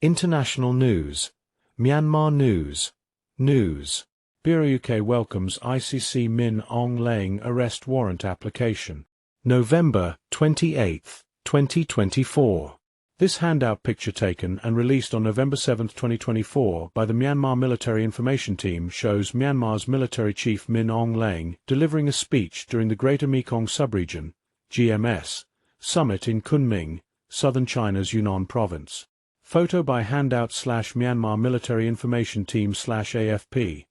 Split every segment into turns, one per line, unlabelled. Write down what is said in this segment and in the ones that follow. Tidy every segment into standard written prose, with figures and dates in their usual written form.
International news. Myanmar news. News. Bureau UK welcomes ICC Min Aung Hlaing arrest warrant application. November 28, 2024. This handout picture taken and released on November 7, 2024 by the Myanmar Military Information Team shows Myanmar's military chief Min Aung Hlaing delivering a speech during the Greater Mekong Subregion (GMS) summit in Kunming, southern China's Yunnan province. Photo by handout/Myanmar Military Information Team/AFP.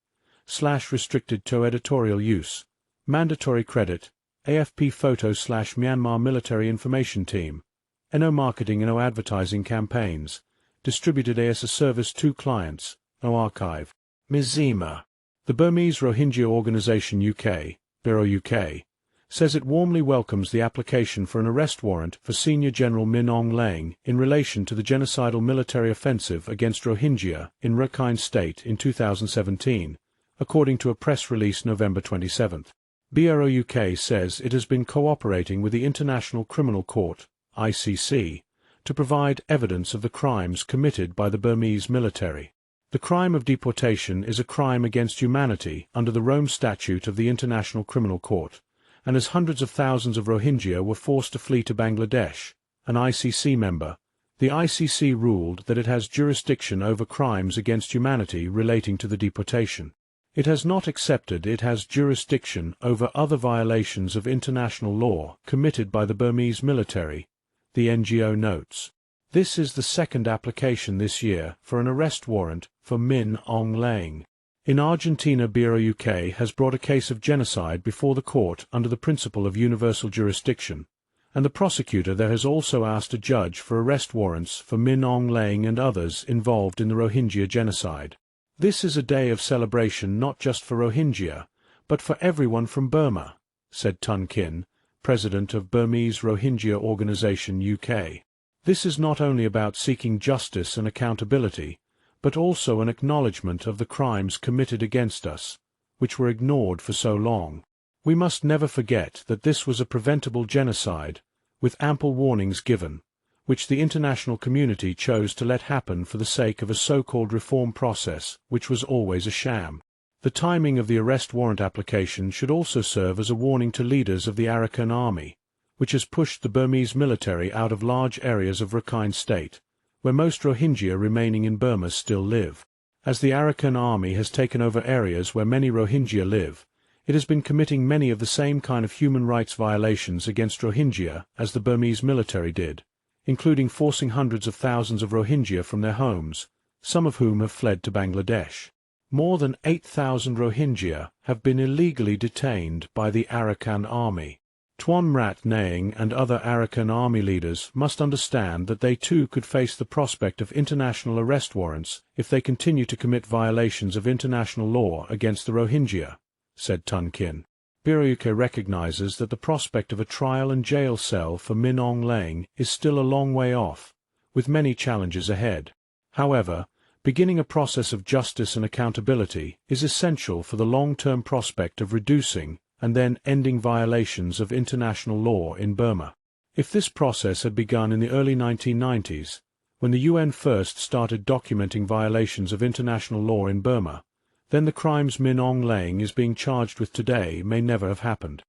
/restricted to editorial use. Mandatory credit. AFP photo/Myanmar Military Information Team. No marketing and no advertising campaigns. Distributed as a service to clients. No archive. Mizima. The Burmese Rohingya Organization UK, Bureau UK, says it warmly welcomes the application for an arrest warrant for Senior General Min Aung Hlaing in relation to the genocidal military offensive against Rohingya in Rakhine State in 2017, according to a press release November 27. Bureau UK says it has been cooperating with the International Criminal Court, ICC, to provide evidence of the crimes committed by the Burmese military. The crime of deportation is a crime against humanity under the Rome Statute of the International Criminal Court, and as hundreds of thousands of Rohingya were forced to flee to Bangladesh, an ICC member, the ICC ruled that it has jurisdiction over crimes against humanity relating to the deportation. It has not accepted it has jurisdiction over other violations of international law committed by the Burmese military, the NGO notes. This is the second application this year for an arrest warrant for Min Aung Hlaing. In Argentina, Bureau UK has brought a case of genocide before the court under the principle of universal jurisdiction, and the prosecutor there has also asked a judge for arrest warrants for Min Aung Hlaing and others involved in the Rohingya genocide. This is a day of celebration not just for Rohingya, but for everyone from Burma, said Tun Kin, president of Burmese Rohingya Organization UK. This is not only about seeking justice and accountability, but also an acknowledgement of the crimes committed against us, which were ignored for so long. We must never forget that this was a preventable genocide, with ample warnings given, which the international community chose to let happen for the sake of a so-called reform process, which was always a sham. The timing of the arrest warrant application should also serve as a warning to leaders of the Arakan army, which has pushed the Burmese military out of large areas of Rakhine State, where most Rohingya remaining in Burma still live. As the Arakan army has taken over areas where many Rohingya live, it has been committing many of the same kind of human rights violations against Rohingya as the Burmese military did, including forcing hundreds of thousands of Rohingya from their homes, some of whom have fled to Bangladesh. More than 8,000 Rohingya have been illegally detained by the Arakan army. Tuan Rat Naing and other Arakan army leaders must understand that they too could face the prospect of international arrest warrants if they continue to commit violations of international law against the Rohingya, said Tun Kin. Bureau UK recognizes that the prospect of a trial and jail cell for Min Aung Hlaing is still a long way off, with many challenges ahead. However, beginning a process of justice and accountability is essential for the long-term prospect of reducing and then ending violations of international law in Burma. If this process had begun in the early 1990s, when the UN first started documenting violations of international law in Burma, then the crimes Min Aung Hlaing is being charged with today may never have happened.